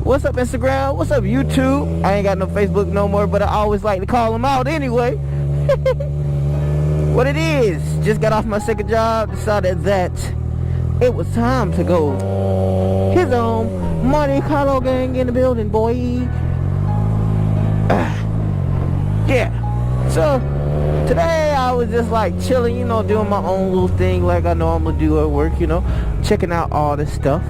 What's up, Instagram? What's up, YouTube? I ain't got no Facebook no more, but I always like to call them out anyway. What it is, just got off my second job, decided that it was time to go. His own Monte Carlo gang in the building, boy. Yeah. So today I was just like chilling, you know, doing my own little thing like I normally do at work, you know, checking out all this stuff.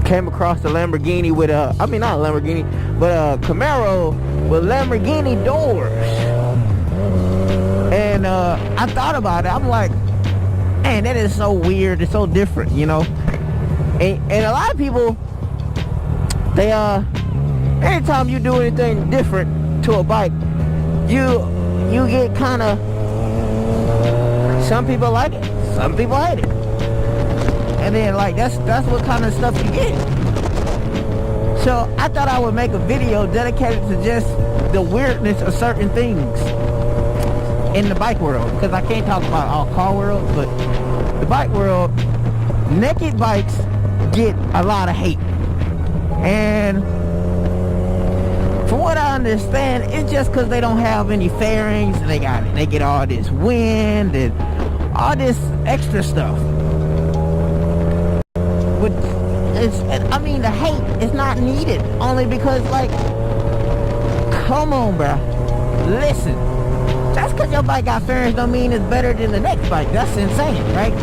Came across the Lamborghini with not a Lamborghini, but a Camaro with Lamborghini doors. And I thought about it. I'm like, man, that is so weird. It's so different, you know. And a lot of people, they anytime you do anything different to a bike, you get kind of, some people like it, some people hate it. And then like that's what kind of stuff you get. So I thought I would make a video dedicated to just the weirdness of certain things in the bike world, because I can't talk about all car world, but the bike world, naked bikes get a lot of hate. And from what I understand, it's just because they don't have any fairings, and they get all this wind and all this extra stuff. But the hate is not needed, only because, like, come on, bro, listen, just because your bike got fairings don't mean it's better than the next bike. That's insane, right?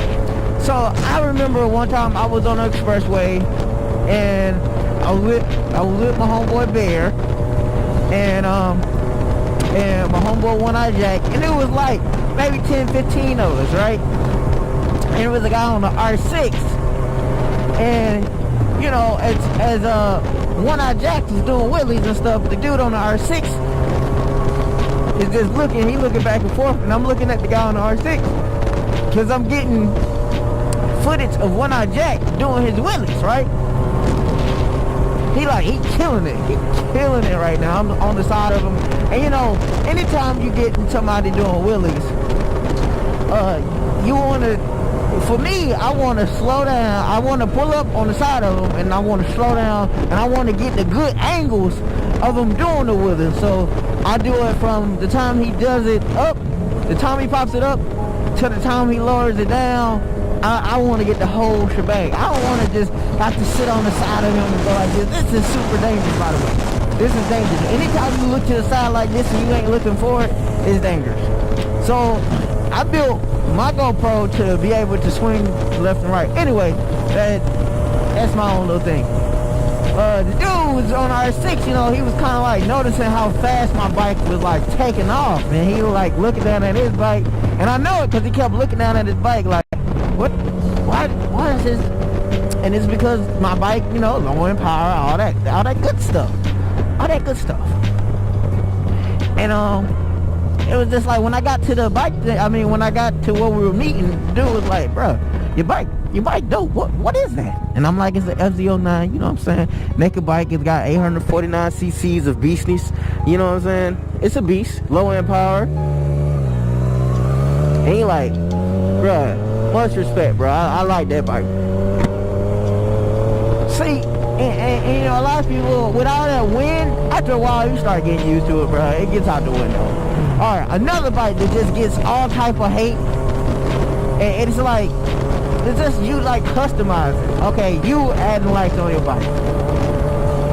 So I remember one time I was on the expressway, and I was with my homeboy Bear, and my homeboy One Eye Jack, and it was like maybe 10-15 of us, right? And it was a guy on the R6, and you know, as One Eye Jack is doing wheelies and stuff, the dude on the R6 is just looking back and forth, and I'm looking at the guy on the R6, because I'm getting footage of One Eye Jack doing his wheelies, right? He killing it right now. I'm on the side of him, and you know, anytime you get somebody doing wheelies, you want to, for me, I want to slow down. I want to pull up on the side of him, and I want to slow down, and I want to get the good angles of him doing the wheelies. So I do it from the time he does it up, the time he pops it up, to the time he lowers it down. I want to get the whole shebang. I don't want to just have to sit on the side of him and go like this. This is super dangerous, by the way. This is dangerous. Anytime you look to the side like this and you ain't looking for it, it's dangerous. So I built my GoPro to be able to swing left and right. Anyway, that's my own little thing. The dude was on R6, you know, he was kind of like noticing how fast my bike was like taking off, and he was like looking down at his bike, and I know it because he kept looking down at his bike like, why is this? And it's because my bike, you know, low in power, all that good stuff, and it was just like when I got to the bike, when I got to where we were meeting, the dude was like, bro, your bike dope. What is that? And I'm like, it's an FZ09, you know what I'm saying? Naked bike, it's got 849 cc's of beastness, you know what I'm saying? It's a beast, low end power. And he like, bro, much respect, bro. I like that bike. See, and you know, a lot of people, with all that wind, after a while, you start getting used to it, bro. It gets out the window. All right, another bike that just gets all type of hate, and it's like, it's just you like customizing. Okay, you adding lights on your bike.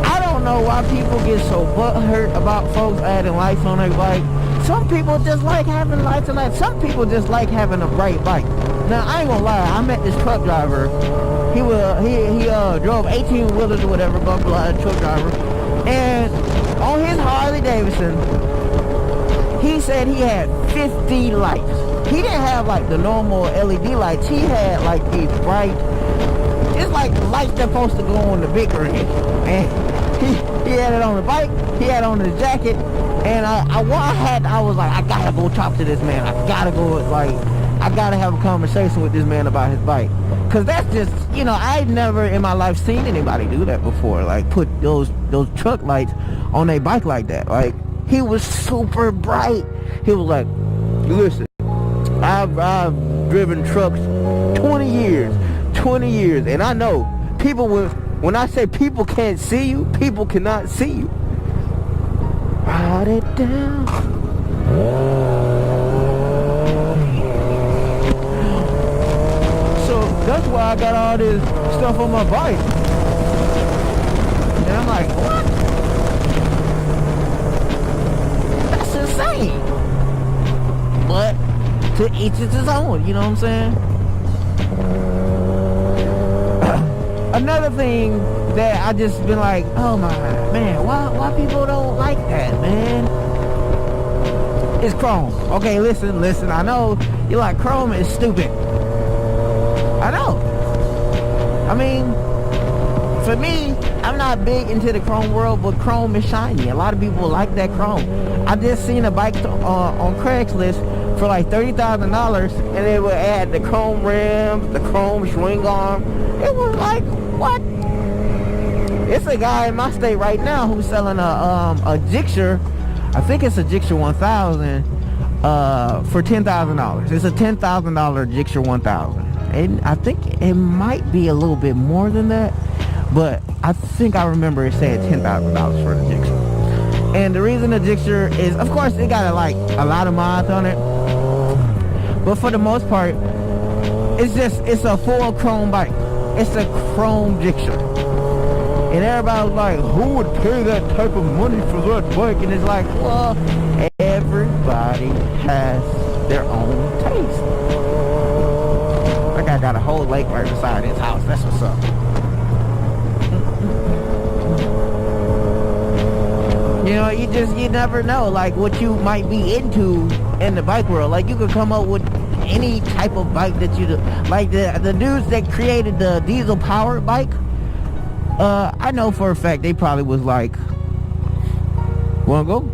I don't know why people get so butthurt about folks adding lights on their bike. Some people just like having lights on lights. Some people just like having a bright bike. Now, I ain't gonna lie, I met this truck driver. He drove 18 wheelers or whatever, blah blah, truck driver. And on his Harley Davidson, he said he had 50 lights. He didn't have like the normal LED lights. He had like these bright, it's like the lights that's supposed to go on the big rig. And he had it on the bike, he had it on his jacket, and I was like, I gotta go talk to this man. I gotta have a conversation with this man about his bike. Cause that's just, you know, I'd never in my life seen anybody do that before. Like put those truck lights on a bike like that. Like, he was super bright. He was like, listen, I've driven trucks 20 years, and I know people with When I say people can't see you, people cannot see you. Write it down. So that's why I got all this stuff on my bike. And I'm like, what? That's insane. But to each is his own, you know what I'm saying? Another thing that I just been like, oh my man, why people don't like that, man? It's Chrome. Okay, listen, I know you're like, Chrome is stupid. I know. I mean, for me, I'm not big into the Chrome world, but Chrome is shiny. A lot of people like that Chrome. I just seen a bike on Craigslist for like $30,000, and they would add the Chrome rims, the Chrome swing arm. It was like, what? It's a guy in my state right now who's selling a Gixxer. I think it's a Gixxer 1000 for $10,000. It's a $10,000 Gixxer 1000. And I think it might be a little bit more than that, but I think I remember it saying $10,000 for the Gixxer. And the reason the Gixxer is, of course, it got like a lot of mods on it, but for the most part, it's a full Chrome bike. It's a Chrome Gixxer. And everybody's like, who would pay that type of money for that bike? And it's like, well, everybody has their own taste. That guy got a whole lake right beside his house. That's what's up. You know, you never know, like, what you might be into in the bike world. Like, you could come up with any type of bike that you do. Like the dudes that created the diesel powered bike, I know for a fact they probably was like, wanna go?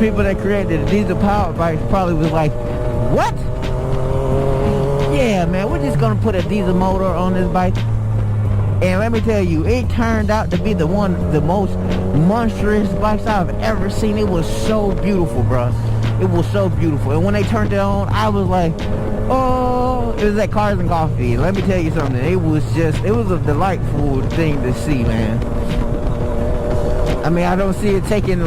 People that created the diesel powered bikes probably was like, what? Yeah, man, we're just gonna put a diesel motor on this bike. And let me tell you, it turned out to be the most monstrous bikes I've ever seen. It was so beautiful, bro. It was so beautiful. And when they turned it on, I was like, oh, it was at Cars and Coffee. Let me tell you something. It was a delightful thing to see, man. I mean, I don't see it taking,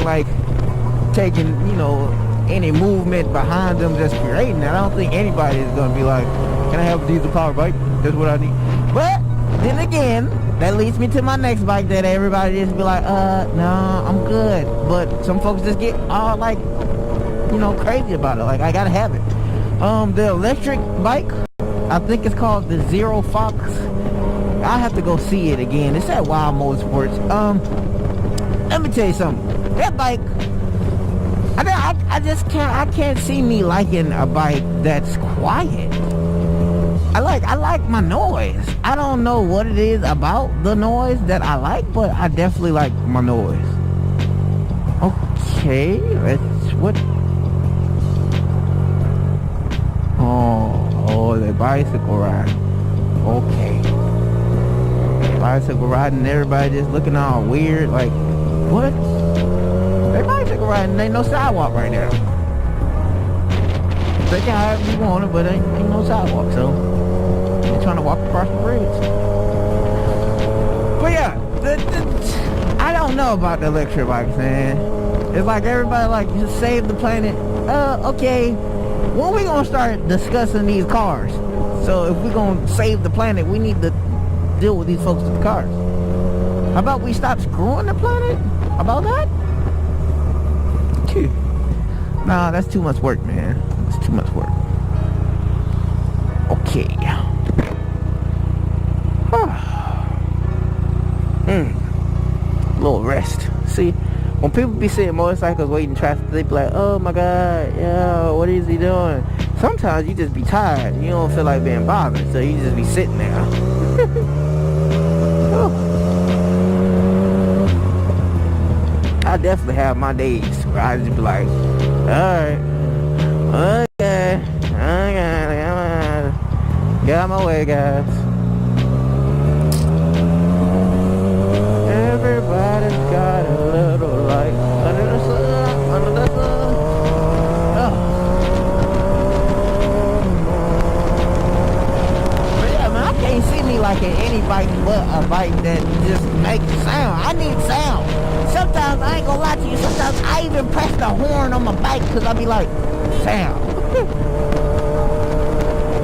you know, any movement behind them just creating that. I don't think anybody is gonna be like, can I have a diesel power bike? That's what I need. But then again, that leads me to my next bike that everybody just be like, no, I'm good. But some folks just get all like, you know, crazy about it. Like, I gotta have it. The electric bike, I think it's called the Zero Fox. I have to go see it again. It's at Wild Motorsports. Let me tell you something. That bike, I can't see me liking a bike that's quiet. I like my noise. I don't know what it is about the noise that I like, but I definitely like my noise. Okay, what? Oh, the bicycle ride. Okay. Bicycle riding, everybody just looking all weird, like, what? They bicycle riding, ain't no sidewalk right there. They can however you want it, but ain't no sidewalk, so they're trying to walk across the bridge. But yeah, I don't know about the electric bikes, man. It's like everybody like, just save the planet. Okay, when we gonna start discussing these cars? So if we're gonna save the planet, we need to deal with these folks with the cars. How about we stop screwing the planet? About that? Nah, that's too much work, man. It's too much work. Okay. Little rest. See, when people be seeing motorcycles waiting in traffic, they be like, oh my god, yo, what is he doing? Sometimes you just be tired. You don't feel like being bothered, so you just be sitting there. I definitely have my days where I just be like, alright, Okay. Get out my way, guys. Everybody's got a little light under the sun, under the sun. Oh. But yeah, man, I can't see me liking any bike but a bike that just makes sound. I need sound. Sometimes, I ain't gonna lie to you, sometimes I even press the horn on my bike because I be like, sound.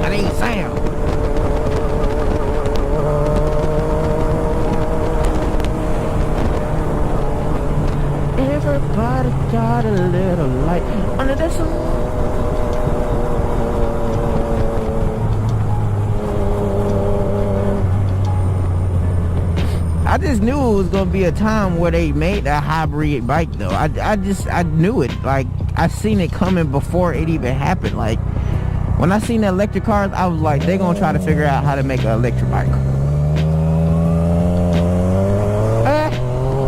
I need sound. Everybody got a little light under the sun. I just knew it was gonna be a time where they made a hybrid bike though. I knew it. Like, I seen it coming before it even happened. Like, when I seen the electric cars, I was like, they're gonna try to figure out how to make an electric bike.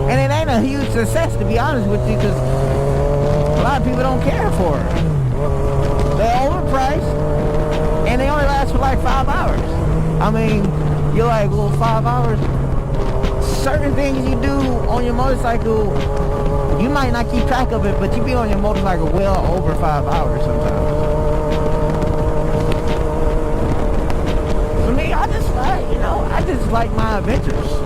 And it ain't a huge success, to be honest with you, because a lot of people don't care for it. They're overpriced, and they only last for like 5 hours. I mean, you're like, well, 5 hours? Certain things you do on your motorcycle, you might not keep track of it, but you be on your motorcycle well over 5 hours sometimes. For me, I just like my adventures.